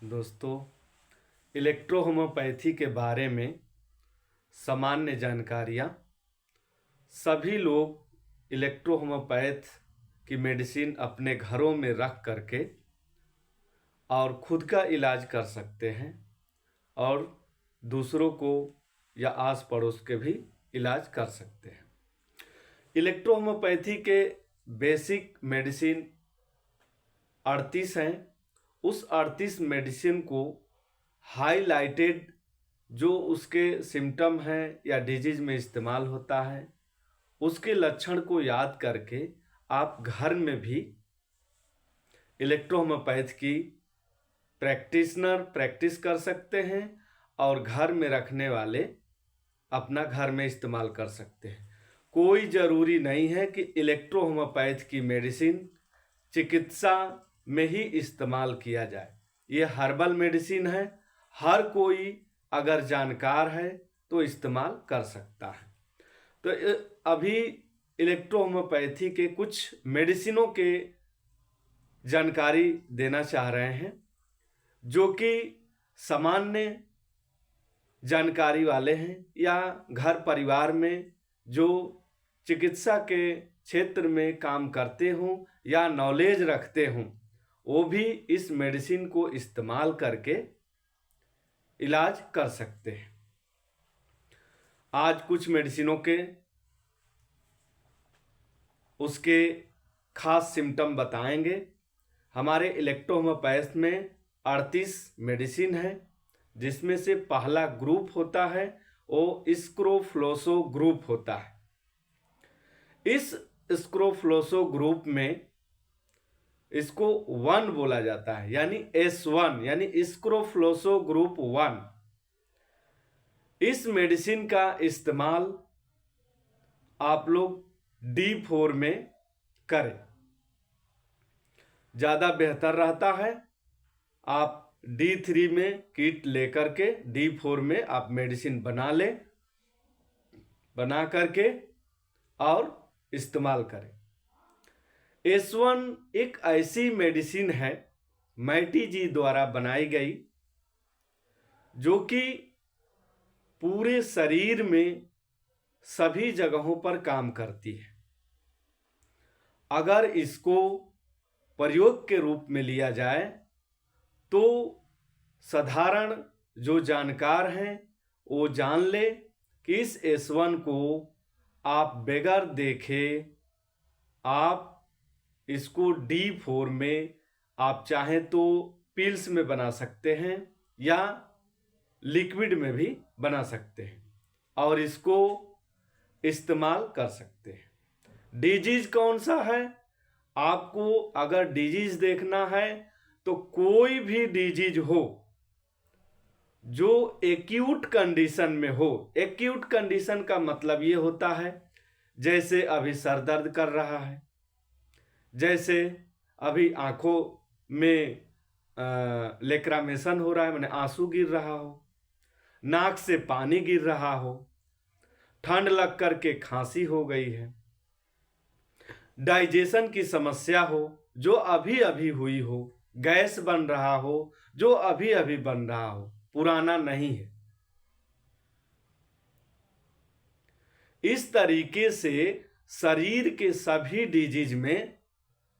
दोस्तों, इलेक्ट्रोहोम्योपैथी के बारे में सामान्य जानकारियाँ। सभी लोग इलेक्ट्रोहोम्योपैथ की मेडिसिन अपने घरों में रख करके और खुद का इलाज कर सकते हैं और दूसरों को या आस पड़ोस के भी इलाज कर सकते हैं। इलेक्ट्रोहोम्योपैथी के बेसिक मेडिसिन 38 हैं। उस 38 मेडिसिन को हाईलाइटेड जो उसके सिम्टम हैं या डिजीज में इस्तेमाल होता है, उसके लक्षण को याद करके आप घर में भी इलेक्ट्रोहोम्योपैथ की प्रैक्टिस कर सकते हैं और घर में रखने वाले अपना घर में इस्तेमाल कर सकते हैं। कोई ज़रूरी नहीं है कि इलेक्ट्रोहोम्योपैथ की मेडिसिन चिकित्सा में ही इस्तेमाल किया जाए। ये हर्बल मेडिसिन है, हर कोई अगर जानकार है तो इस्तेमाल कर सकता है। तो अभी इलेक्ट्रोहोम्योपैथी के कुछ मेडिसिनों के जानकारी देना चाह रहे हैं जो कि सामान्य जानकारी वाले हैं या घर परिवार में जो चिकित्सा के क्षेत्र में काम करते हों या नॉलेज रखते हों, वो भी इस मेडिसिन को इस्तेमाल करके इलाज कर सकते हैं। आज कुछ मेडिसिनों के उसके खास सिम्टम बताएंगे। हमारे इलेक्ट्रोहोम्योपैथ में 38 मेडिसिन है, जिसमें से पहला ग्रुप होता है वो स्क्रोफ्लोसो ग्रुप होता है। इस स्क्रोफ्लोसो ग्रुप में इसको 1 बोला जाता है, यानी S1, यानी स्क्रोफ्लोसो ग्रुप 1। इस मेडिसिन का इस्तेमाल आप लोग D4 में करें, ज़्यादा बेहतर रहता है। आप D3 में किट लेकर के D4 में आप मेडिसिन बना लें, बना करके और इस्तेमाल करें। S1 एक ऐसी मेडिसिन है मैटी जी द्वारा बनाई गई जो कि पूरे शरीर में सभी जगहों पर काम करती है। अगर इसको प्रयोग के रूप में लिया जाए तो साधारण जो जानकार हैं वो जान ले कि इस S1 को आप बगैर देखे आप इसको D4 में आप चाहें तो पिल्स में बना सकते हैं या लिक्विड में भी बना सकते हैं और इसको इस्तेमाल कर सकते हैं। डिजीज कौन सा है? आपको अगर डिजीज देखना है तो कोई भी डिजीज हो जो एक्यूट कंडीशन में हो। एक्यूट कंडीशन का मतलब ये होता है जैसे अभी सर दर्द कर रहा है, जैसे अभी आंखों में लेक्रामेशन हो रहा है, माने आंसू गिर रहा हो, नाक से पानी गिर रहा हो, ठंड लग करके खांसी हो गई है, डाइजेशन की समस्या हो जो अभी अभी हुई हो, गैस बन रहा हो जो अभी अभी बन रहा हो, पुराना नहीं है। इस तरीके से शरीर के सभी डिजीज में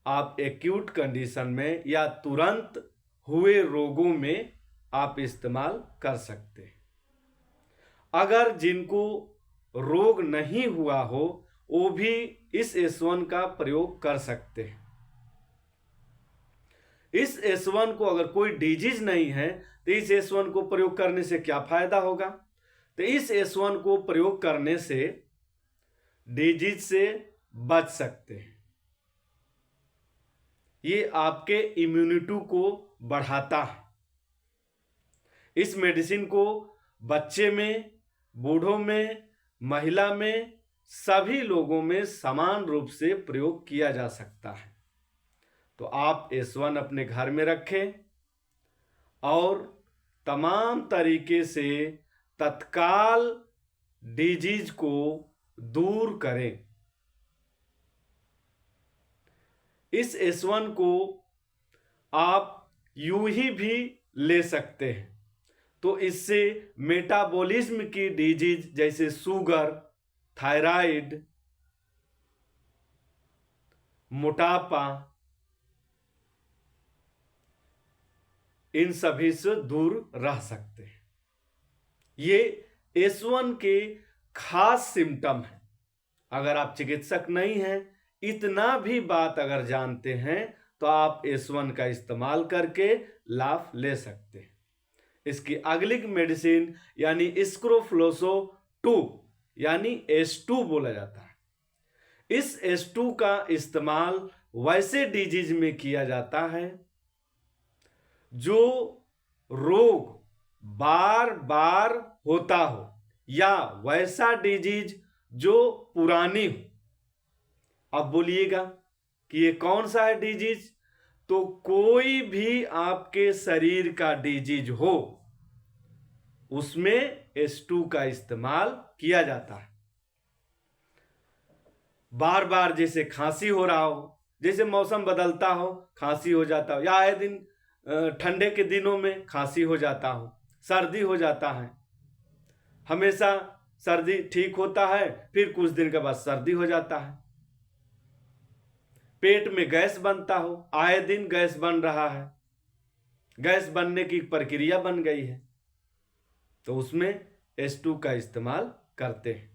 आप एक्यूट कंडीशन में या तुरंत हुए रोगों में आप इस्तेमाल कर सकते हैं। अगर जिनको रोग नहीं हुआ हो वो भी इस S1 का प्रयोग कर सकते हैं। इस S1 को अगर कोई डिजीज नहीं है तो इस S1 को प्रयोग करने से क्या फायदा होगा? तो इस S1 को प्रयोग करने से डिजीज से बच सकते हैं। ये आपके इम्यूनिटी को बढ़ाता है। इस मेडिसिन को बच्चे में, बूढ़ों में, महिला में, सभी लोगों में समान रूप से प्रयोग किया जा सकता है। तो आप S1 अपने घर में रखें और तमाम तरीके से तत्काल डिजीज को दूर करें। इस S1 को आप यूं ही भी ले सकते हैं। तो इससे मेटाबॉलिज्म की डिजीज जैसे शुगर, थायराइड, मोटापा, इन सभी से दूर रह सकते हैं। ये S1 के खास सिम्टम है। अगर आप चिकित्सक नहीं हैं, इतना भी बात अगर जानते हैं तो आप S1 का इस्तेमाल करके लाभ ले सकते हैं। इसकी अगली मेडिसिन यानी स्क्रोफ्लोसो 2 यानी S2 बोला जाता है। इस S2 का इस्तेमाल वैसे डिजीज में किया जाता है जो रोग बार बार होता हो या वैसा डिजीज जो पुरानी हो। अब बोलिएगा कि ये कौन सा है डिजीज? तो कोई भी आपके शरीर का डिजीज हो उसमें S2 का इस्तेमाल किया जाता है। बार बार जैसे खांसी हो रहा हो, जैसे मौसम बदलता हो खांसी हो जाता हो, या आए दिन ठंडे के दिनों में खांसी हो जाता हो, सर्दी हो जाता है, हमेशा सर्दी ठीक होता है फिर कुछ दिन के बाद सर्दी हो जाता है। पेट में गैस बनता हो, आए दिन गैस बन रहा है, गैस बनने की प्रक्रिया बन गई है, तो उसमें S2 का इस्तेमाल करते हैं।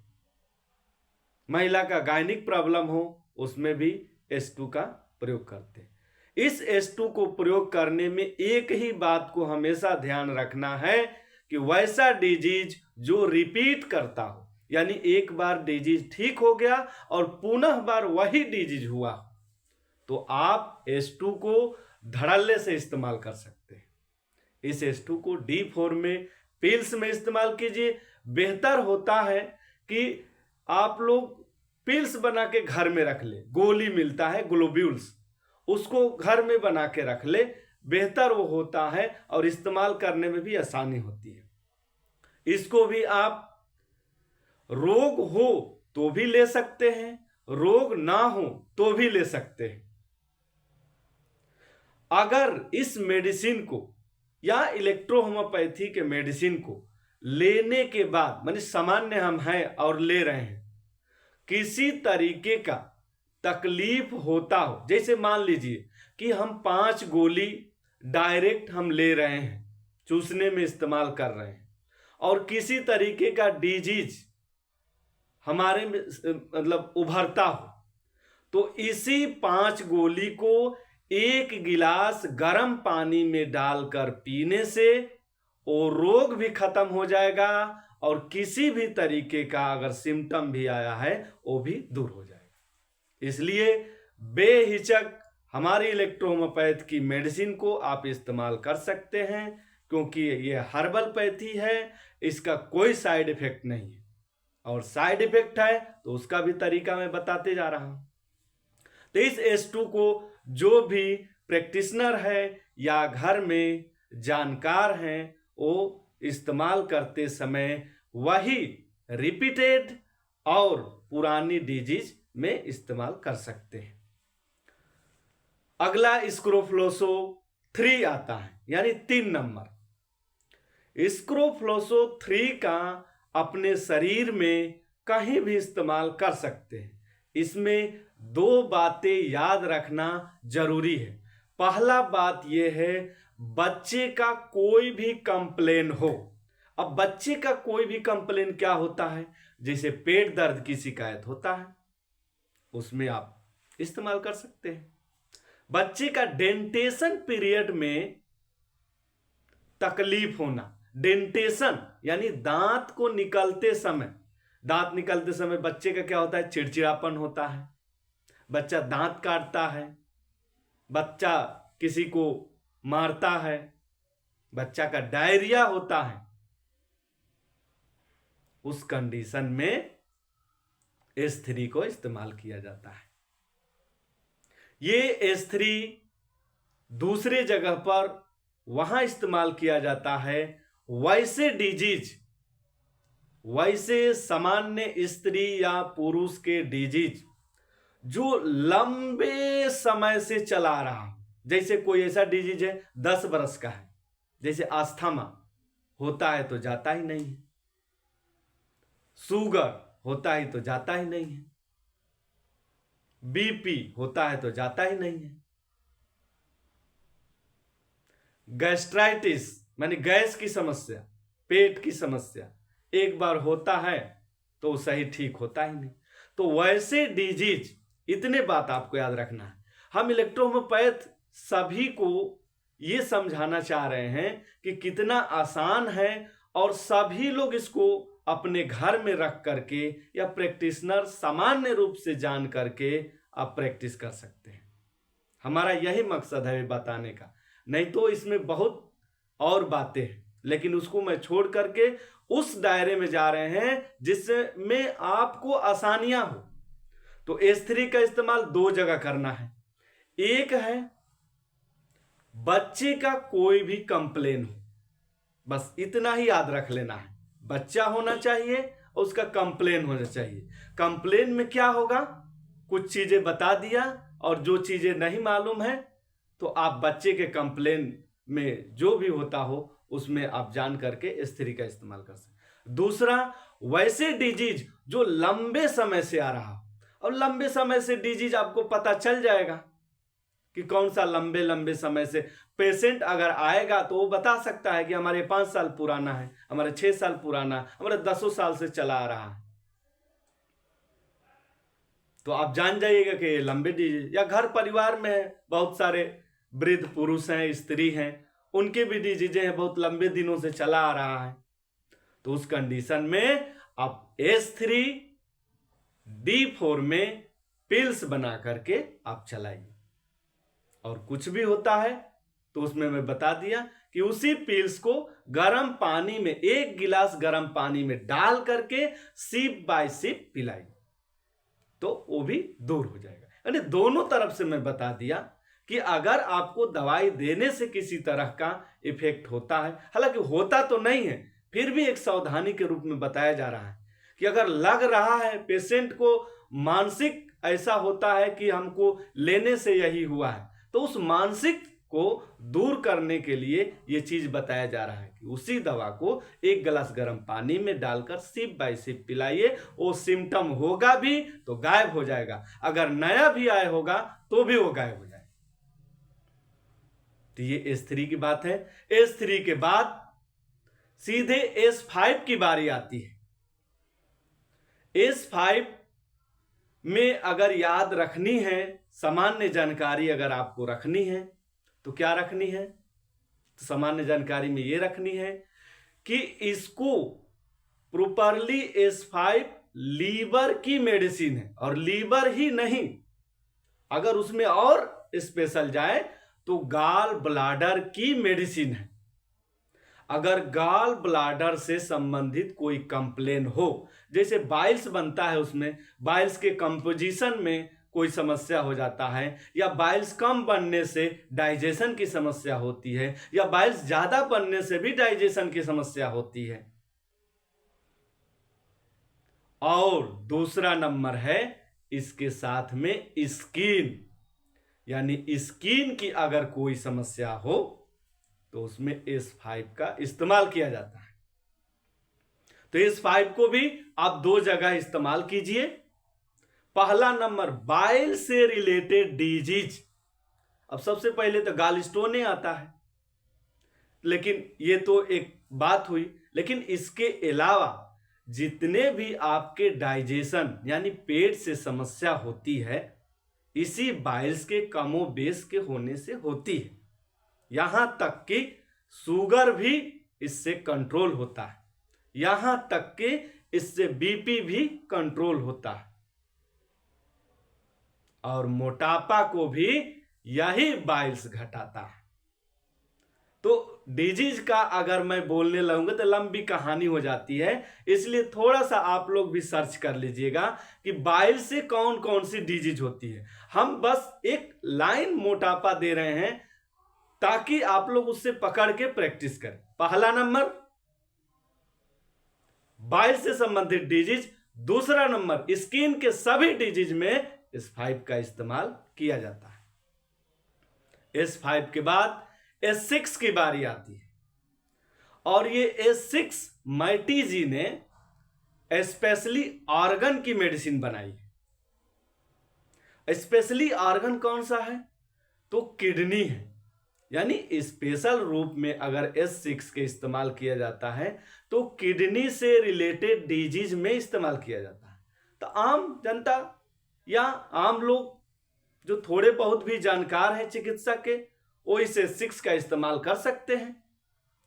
महिला का गायनिक प्रॉब्लम हो उसमें भी S2 का प्रयोग करते हैं। इस S2 को प्रयोग करने में एक ही बात को हमेशा ध्यान रखना है कि वैसा डिजीज जो रिपीट करता हो, यानी एक बार डिजीज ठीक हो गया और पुनः बार वही डिजीज हुआ, तो आप S2 को धड़ल्ले से इस्तेमाल कर सकते हैं। इस S2 को डी फॉर्म में पिल्स में इस्तेमाल कीजिए। बेहतर होता है कि आप लोग पिल्स बना के घर में रख ले, गोली मिलता है ग्लोब्यूल्स, उसको घर में बना के रख ले, बेहतर वो होता है और इस्तेमाल करने में भी आसानी होती है। इसको भी आप रोग हो तो भी ले सकते हैं, रोग ना हो तो भी ले सकते हैं। अगर इस मेडिसिन को या इलेक्ट्रोहोम्योपैथी के मेडिसिन को लेने के बाद, माने सामान्य हम हैं और ले रहे हैं, किसी तरीके का तकलीफ होता हो, जैसे मान लीजिए कि हम 5 गोली डायरेक्ट हम ले रहे हैं, चूसने में इस्तेमाल कर रहे हैं, और किसी तरीके का डिजीज हमारे में मतलब उभरता हो, तो इसी 5 गोली को 1 गिलास गर्म पानी में डालकर पीने से वो रोग भी खत्म हो जाएगा और किसी भी तरीके का अगर सिम्टम भी आया है वो भी दूर हो जाएगा। इसलिए बेहिचक हमारी इलेक्ट्रोहोम्योपैथ की मेडिसिन को आप इस्तेमाल कर सकते हैं, क्योंकि ये हर्बलपैथी है, इसका कोई साइड इफेक्ट नहीं है, और साइड इफेक्ट है तो उसका भी तरीका मैं बताते जा रहा हूं। तो इस S2 को जो भी प्रैक्टिशनर है या घर में जानकार हैं वो इस्तेमाल करते समय वही रिपीटेड और पुरानी डिजीज में इस्तेमाल कर सकते हैं। अगला स्क्रोफ्लोसो 3 आता है, यानी 3 नंबर। स्क्रोफ्लोसो 3 का अपने शरीर में कहीं भी इस्तेमाल कर सकते हैं। इसमें 2 बातें याद रखना जरूरी है। पहला बात यह है, बच्चे का कोई भी कंप्लेन हो। अब बच्चे का कोई भी कंप्लेन क्या होता है? जैसे पेट दर्द की शिकायत होता है, उसमें आप इस्तेमाल कर सकते हैं। बच्चे का डेंटेशन पीरियड में तकलीफ होना, डेंटेशन यानी दांत को निकलते समय, दांत निकलते समय बच्चे का क्या होता है? चिड़चिड़ापन होता है, बच्चा दांत काटता है, बच्चा किसी को मारता है, बच्चा का डायरिया होता है। उस कंडीशन में S3 को इस्तेमाल किया जाता है। ये S3 दूसरे जगह पर वहां इस्तेमाल किया जाता है वैसे डिजीज, वैसे सामान्य स्त्री या पुरुष के डिजीज जो लंबे समय से चला रहा, जैसे कोई ऐसा डिजीज है 10 बरस का है, जैसे अस्थमा होता है तो जाता ही नहीं है, शुगर होता ही तो जाता ही नहीं है, बीपी होता है तो जाता ही नहीं है, गैस्ट्राइटिस मानी गैस की समस्या, पेट की समस्या एक बार होता है तो सही ठीक होता ही नहीं। तो वैसे डिजीज, इतने बात आपको याद रखना है। हम इलेक्ट्रोहोम्योपैथ सभी को ये समझाना चाह रहे हैं कि कितना आसान है और सभी लोग इसको अपने घर में रख करके या प्रैक्टिशनर सामान्य रूप से जान करके आप प्रैक्टिस कर सकते हैं। हमारा यही मकसद है बताने का, नहीं तो इसमें बहुत और बातें हैं, लेकिन उसको मैं छोड़ करके उस दायरे में जा रहे हैं जिसमें आपको आसानियां हो। तो S3 का इस्तेमाल दो जगह करना है। एक है बच्चे का कोई भी कंप्लेन हो, बस इतना ही याद रख लेना है, बच्चा होना चाहिए और उसका कंप्लेन होना चाहिए। कंप्लेन में क्या होगा, कुछ चीजें बता दिया और जो चीजें नहीं मालूम है तो आप बच्चे के कंप्लेन में जो भी होता हो उसमें आप जान करके S3 का इस्तेमाल कर सकते। दूसरा, वैसे डिजीज जो लंबे समय से आ रहा, और लंबे समय से डिजीज आपको पता चल जाएगा कि कौन सा लंबे समय से पेशेंट अगर आएगा तो वो बता सकता है कि हमारे 5 साल पुराना है, हमारे 6 साल पुराना, हमारे 10 साल से चला आ रहा है। तो आप जान जाइएगा कि लंबे डिजीज, या घर परिवार में बहुत सारे वृद्ध पुरुष हैं, स्त्री हैं, उनके भी डिजीज हैं, बहुत लंबे दिनों से चला आ रहा है। तो उस कंडीशन में आप S3 D4 में पिल्स बना करके आप चलाइए। और कुछ भी होता है तो उसमें मैं बता दिया कि उसी पिल्स को गर्म पानी में, 1 गिलास गर्म पानी में डाल करके सिप बाय सिप पिलाइए, तो वो भी दूर हो जाएगा। यानी दोनों तरफ से मैं बता दिया कि अगर आपको दवाई देने से किसी तरह का इफेक्ट होता है, हालांकि होता तो नहीं है, फिर भी एक सावधानी के रूप में बताया जा रहा है कि अगर लग रहा है पेशेंट को मानसिक ऐसा होता है कि हमको लेने से यही हुआ है, तो उस मानसिक को दूर करने के लिए यह चीज बताया जा रहा है कि उसी दवा को 1 गिलास गर्म पानी में डालकर सिप बाय सिप पिलाइए। वो सिम्टम होगा भी तो गायब हो जाएगा, अगर नया भी आया होगा तो भी वो गायब हो जाएगा। तो ये S3 की बात है। S3 के बाद सीधे S5 की बारी आती है। S5 में अगर याद रखनी है, सामान्य जानकारी अगर आपको रखनी है तो क्या रखनी है, तो सामान्य जानकारी में यह रखनी है कि इसको प्रॉपरली S5 लीवर की मेडिसिन है, और लीवर ही नहीं, अगर उसमें और स्पेशल जाए तो गाल ब्लाडर की मेडिसिन है। अगर गाल ब्लाडर से संबंधित कोई कंप्लेन हो, जैसे बाइल्स बनता है, उसमें बाइल्स के कंपोजिशन में कोई समस्या हो जाता है, या बाइल्स कम बनने से डाइजेशन की समस्या होती है, या बाइल्स ज्यादा बनने से भी डाइजेशन की समस्या होती है। और दूसरा नंबर है इसके साथ में स्किन, यानी स्किन की अगर कोई समस्या हो तो उसमें S5 का इस्तेमाल किया जाता है। तो S5 को भी आप 2 जगह इस्तेमाल कीजिए। पहला नंबर, बाइल से रिलेटेड डिजीज। अब सबसे पहले तो गाल स्टोन आता है, लेकिन ये तो एक बात हुई, लेकिन इसके अलावा जितने भी आपके डाइजेशन यानी पेट से समस्या होती है, इसी बाइल्स के कमो बेस के होने से होती है। यहां तक कि शुगर भी इससे कंट्रोल होता है, यहां तक कि इससे बीपी भी कंट्रोल होता है, और मोटापा को भी यही बाइल्स घटाता है। तो डिजीज का अगर मैं बोलने लगूंगा तो लंबी कहानी हो जाती है, इसलिए थोड़ा सा आप लोग भी सर्च कर लीजिएगा कि बाइल से कौन कौन सी डिजीज होती है। हम बस एक लाइन मोटापा दे रहे हैं ताकि आप लोग उससे पकड़ के प्रैक्टिस करें। पहला नंबर बाइल से संबंधित डिजीज, दूसरा नंबर स्किन के सभी डिजीज में S5 का इस्तेमाल किया जाता है। S5 के बाद S6 की बारी आती है। और ये S6 माइटी जी ने स्पेशली ऑर्गन की मेडिसिन बनाई। स्पेशली ऑर्गन कौन सा है? तो किडनी है। यानी स्पेशल रूप में अगर S6 के इस्तेमाल किया जाता है तो किडनी से रिलेटेड डिजीज में इस्तेमाल किया जाता है। तो आम जनता या आम लोग जो थोड़े बहुत भी जानकार हैं चिकित्सा के, वो इस S6 का इस्तेमाल कर सकते हैं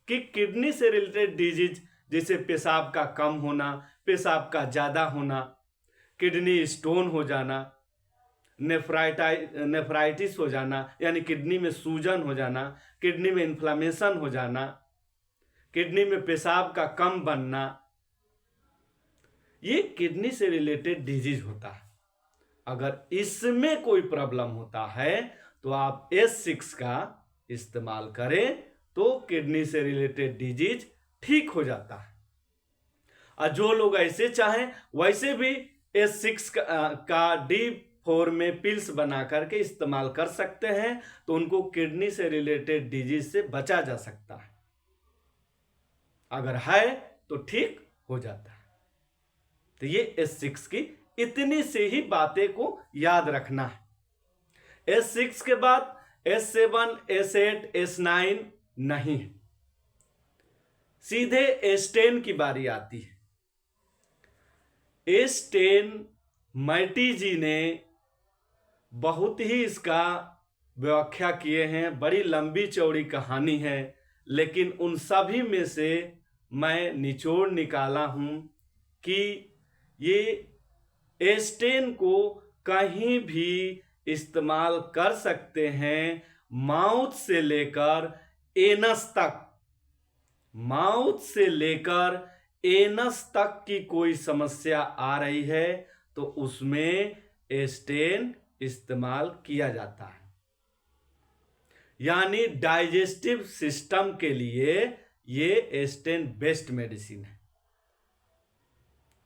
कि किडनी से रिलेटेड डिजीज जैसे पेशाब का कम होना, पेशाब का ज़्यादा होना, किडनी स्टोन हो जाना, नेफ्राइटिस हो जाना यानी किडनी में सूजन हो जाना, किडनी में इन्फ्लामेशन हो जाना, किडनी में पेशाब का कम बनना, ये किडनी से रिलेटेड डिजीज होता है। अगर इसमें कोई प्रॉब्लम होता है तो आप S6 का इस्तेमाल करें तो किडनी से रिलेटेड डिजीज ठीक हो जाता है। और जो लोग ऐसे चाहें वैसे भी S6 का D4 में पिल्स बना करके इस्तेमाल कर सकते हैं, तो उनको किडनी से रिलेटेड डिजीज से बचा जा सकता है। अगर है तो ठीक हो जाता है। तो ये S6 की इतनी से ही बातें को याद रखना है। S6 के बाद S7, S8, S9 नहीं है, सीधे S10 की बारी आती है। S10 माइटी जी ने बहुत ही इसका व्याख्या किए हैं, बड़ी लंबी चौड़ी कहानी है, लेकिन उन सभी में से मैं निचोड़ निकाला हूं कि ये S10 को कहीं भी इस्तेमाल कर सकते हैं, माउथ से लेकर एनस तक। माउथ से लेकर एनस तक की कोई समस्या आ रही है तो उसमें S10 इस्तेमाल किया जाता है। यानी डाइजेस्टिव सिस्टम के लिए ये S10 बेस्ट मेडिसिन है।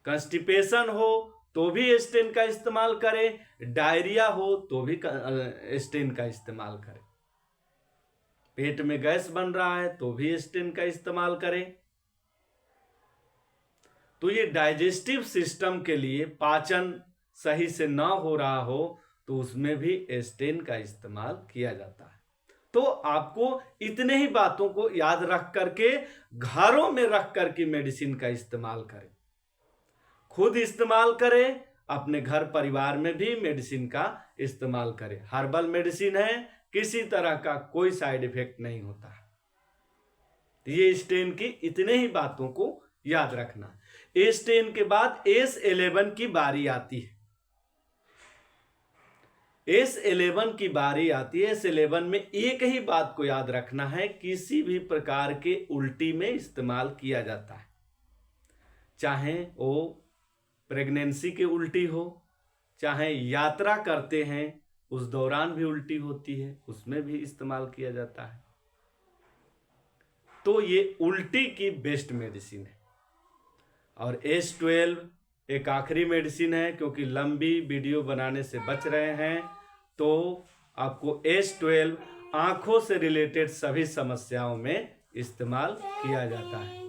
कंस्टिपेशन हो तो भी S10 का इस्तेमाल करें, डायरिया हो तो भी S10 का इस्तेमाल करें, पेट में गैस बन रहा है तो भी S10 का इस्तेमाल करें। तो ये डाइजेस्टिव सिस्टम के लिए, पाचन सही से ना हो रहा हो तो उसमें भी S10 का इस्तेमाल किया जाता है। तो आपको इतने ही बातों को याद रख करके घरों में रख करके मेडिसिन का इस्तेमाल करें, खुद इस्तेमाल करें, अपने घर परिवार में भी मेडिसिन का इस्तेमाल करें। हर्बल मेडिसिन है, किसी तरह का कोई साइड इफेक्ट नहीं होता। ये S10 की इतने ही बातों को याद रखना। S10 के बाद S11 की बारी आती है। S11 की बारी आती है। S11 में एक ही बात को याद रखना है, किसी भी प्रकार के उल्टी में इस्तेमाल किया जाता है, चाहे वो प्रेगनेंसी की उल्टी हो, चाहे यात्रा करते हैं उस दौरान भी उल्टी होती है, उसमें भी इस्तेमाल किया जाता है। तो ये उल्टी की बेस्ट मेडिसिन है। और S12 एक आखिरी मेडिसिन है, क्योंकि लंबी वीडियो बनाने से बच रहे हैं तो आपको S12 आंखों से रिलेटेड सभी समस्याओं में इस्तेमाल किया जाता है।